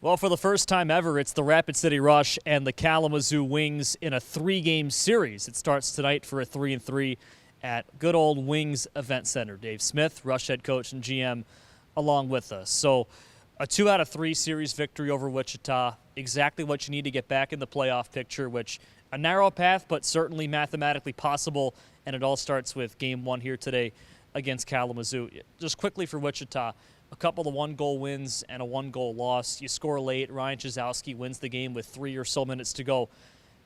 Well, for the first time ever, it's the Rapid City Rush and the Kalamazoo Wings in a three-game series. It starts tonight for a 3-3 at good old Wings Event Center. Dave Smith, Rush head coach and GM, along with us. So a 2 out of 3 series victory over Wichita, exactly what you need to get back in the playoff picture, which a narrow path, but certainly mathematically possible, and it all starts with Game 1 here today against Kalamazoo. Just quickly for Wichita, a couple of one-goal wins and a one-goal loss. You score late. Ryan Chizowski wins the game with 3 or so minutes to go.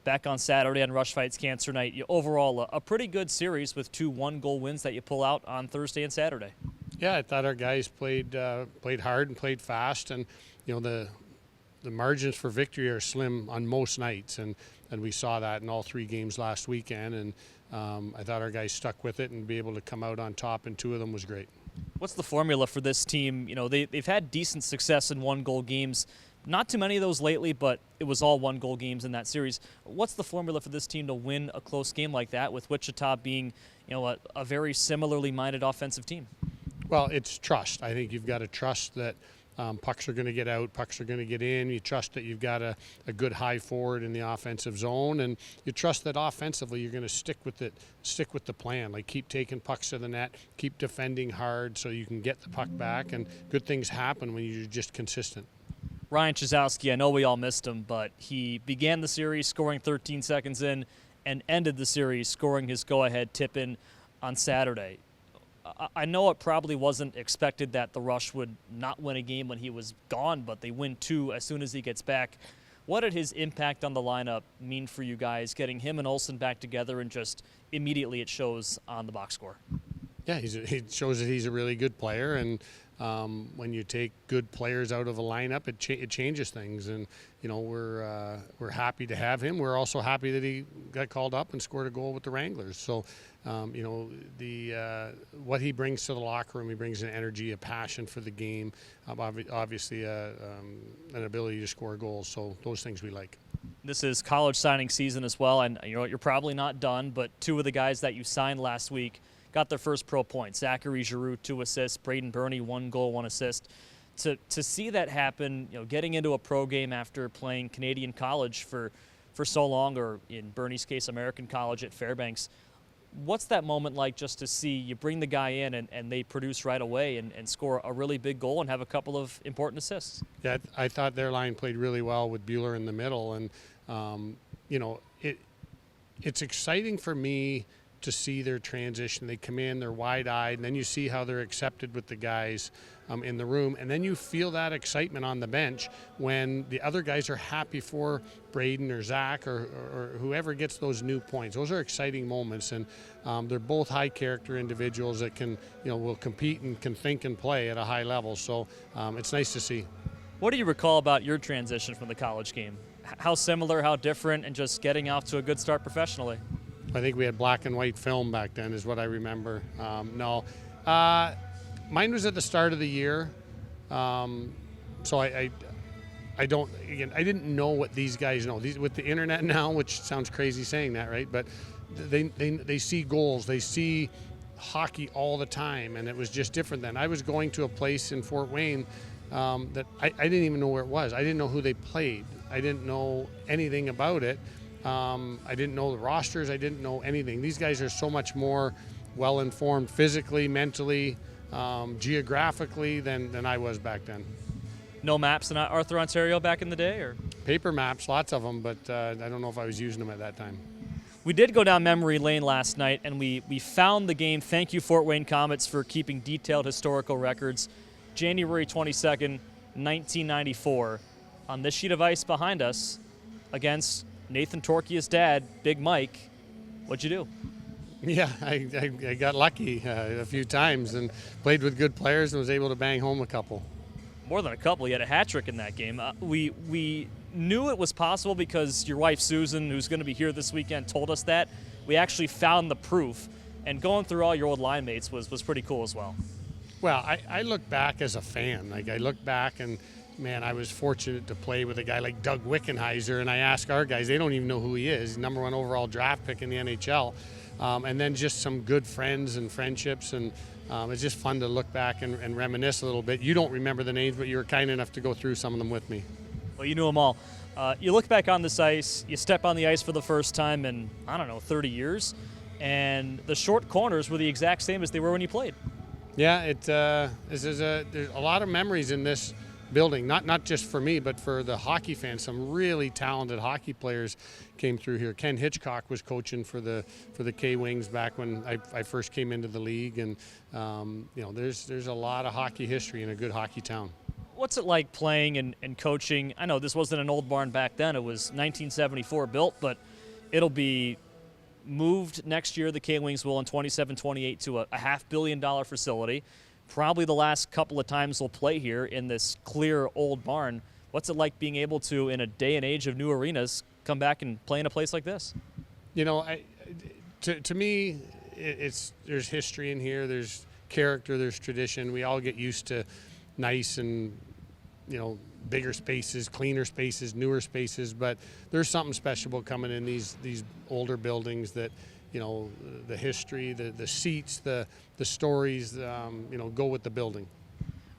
Back on Saturday on Rush Fights Cancer Night, overall a pretty good series with 2 one-goal wins that you pull out on Thursday and Saturday. Yeah, I thought our guys played hard and played fast, and the margins for victory are slim on most nights, and we saw that in all 3 games last weekend. And I thought our guys stuck with it and be able to come out on top, and 2 of them was great. What's the formula for this team? They've had decent success in one-goal games. Not too many of those lately, but it was all one-goal games in that series. What's the formula for this team to win a close game like that, with Wichita being, a very similarly minded offensive team? Well, it's trust. I think you've got to trust that pucks are going to get out, pucks are going to get in. You trust that you've got a good high forward in the offensive zone, and you trust that offensively you're going to stick with the plan. Like, keep taking pucks to the net, keep defending hard so you can get the puck back, and good things happen when you're just consistent. Ryan Chizowski, I know we all missed him, but he began the series scoring 13 seconds in and ended the series scoring his go-ahead tip-in on Saturday. I know it probably wasn't expected that the Rush would not win a game when he was gone, but they win 2 as soon as he gets back. What did his impact on the lineup mean for you guys, getting him and Olsen back together, and just immediately it shows on the box score? Yeah, it shows that he's a really good player, and when you take good players out of a lineup, it changes things. And we're happy to have him. We're also happy that he got called up and scored a goal with the Wranglers. So what he brings to the locker room, he brings an energy, a passion for the game, obviously an ability to score goals. So those things we like. This is college signing season as well, and you're probably not done, but 2 of the guys that you signed last week got their first pro points. Zachary Giroux, 2 assists. Braden Burney, 1 goal, 1 assist. To see that happen, getting into a pro game after playing Canadian college for so long, or in Burney's case, American college at Fairbanks, what's that moment like, just to see you bring the guy in and they produce right away and score a really big goal and have a couple of important assists? Yeah, I thought their line played really well with Buehler in the middle, and it's exciting for me to see their transition. They come in, they're wide-eyed, and then you see how they're accepted with the guys in the room, and then you feel that excitement on the bench when the other guys are happy for Braden or Zach or whoever gets those new points. Those are exciting moments, and they're both high-character individuals that will compete and can think and play at a high level, so it's nice to see. What do you recall about your transition from the college game? How similar, how different, and just getting off to a good start professionally? I think we had black and white film back then is what I remember. Mine was at the start of the year. So I didn't know what these guys know. With the internet now, which sounds crazy saying that, right? But they see goals, they see hockey all the time, and it was just different then. I was going to a place in Fort Wayne that I didn't even know where it was. I didn't know who they played. I didn't know anything about it. I didn't know the rosters. I didn't know anything. These guys are so much more well-informed physically, mentally, geographically than I was back then. No maps in Arthur, Ontario back in the day? Or paper maps, lots of them, but I don't know if I was using them at that time. We did go down memory lane last night, and we found the game. Thank you, Fort Wayne Komets, for keeping detailed historical records. January 22nd, 1994. On this sheet of ice behind us, against Nathan Torkia's dad, Big Mike, what'd you do? Yeah, I got lucky a few times and played with good players and was able to bang home a couple. More than a couple. You had a hat trick in that game. We knew it was possible because your wife, Susan, who's going to be here this weekend, told us that. We actually found the proof, and going through all your old line mates was pretty cool as well. Well, I look back as a fan. Like, I look back and, man, I was fortunate to play with a guy like Doug Wickenheiser, and I ask our guys, they don't even know who he is. He's #1 overall draft pick in the NHL. and then just some good friends and friendships, and it's just fun to look back and reminisce a little bit. You don't remember the names, but you were kind enough to go through some of them with me. Well, you knew them all. You look back on this ice, you step on the ice for the first time in, I don't know, 30 years, and the short corners were the exact same as they were when you played. Yeah, there's a lot of memories in this building, not just for me, but for the hockey fans. Some really talented hockey players came through here. Ken Hitchcock was coaching for the K-Wings back when I first came into the league, and there's a lot of hockey history in a good hockey town. What's it like playing and coaching? I know this wasn't an old barn back then. It was 1974 built, but it'll be moved next year. The K-Wings will in 27-28 to a $500 million facility. Probably the last couple of times they'll play here in this clear old barn. What's it like being able to, in a day and age of new arenas, come back and play in a place like this? You know, to me, there's history in here. There's character. There's tradition. We all get used to nice and bigger spaces, cleaner spaces, newer spaces, but there's something special coming in these older buildings that, the history, the seats, the stories, go with the building.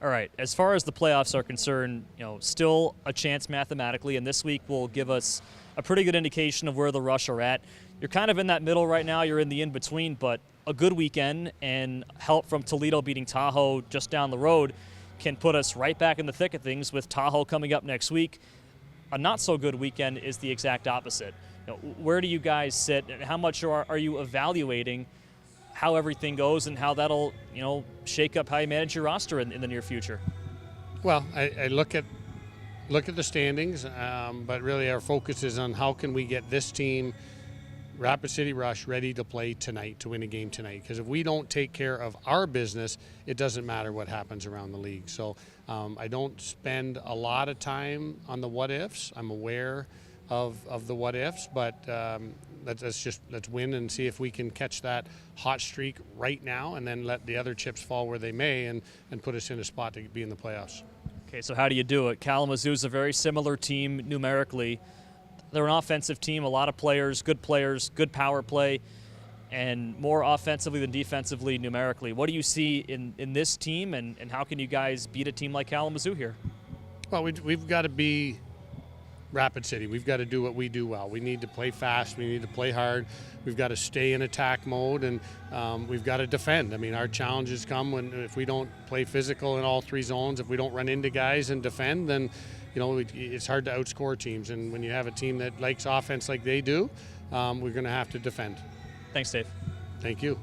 All right, as far as the playoffs are concerned, still a chance mathematically, and this week will give us a pretty good indication of where the Rush are at. You're kind of in that middle right now, you're in the in-between, but a good weekend and help from Toledo beating Tahoe just down the road can put us right back in the thick of things with Tahoe coming up next week. A not-so-good weekend is the exact opposite. Where do you guys sit, and how much are you evaluating how everything goes and how that'll shake up how you manage your roster in the near future? Well, I look at the standings, but really our focus is on how can we get this team, Rapid City Rush, ready to play tonight, to win a game tonight. Because if we don't take care of our business, it doesn't matter what happens around the league. So I don't spend a lot of time on the what ifs. I'm aware of the what ifs, but let's win and see if we can catch that hot streak right now, and then let the other chips fall where they may, and put us in a spot to be in the playoffs. Okay, so how do you do it? Kalamazoo's a very similar team numerically. They're an offensive team, a lot of players, good power play, and more offensively than defensively numerically. What do you see in this team, and how can you guys beat a team like Kalamazoo here? Well, we've got to be Rapid City. We've got to do what we do well. We need to play fast. We need to play hard. We've got to stay in attack mode, and we've got to defend. I mean, our challenges come if we don't play physical in all three zones, if we don't run into guys and defend, then it's hard to outscore teams. And when you have a team that likes offense like they do, we're going to have to defend. Thanks, Dave. Thank you.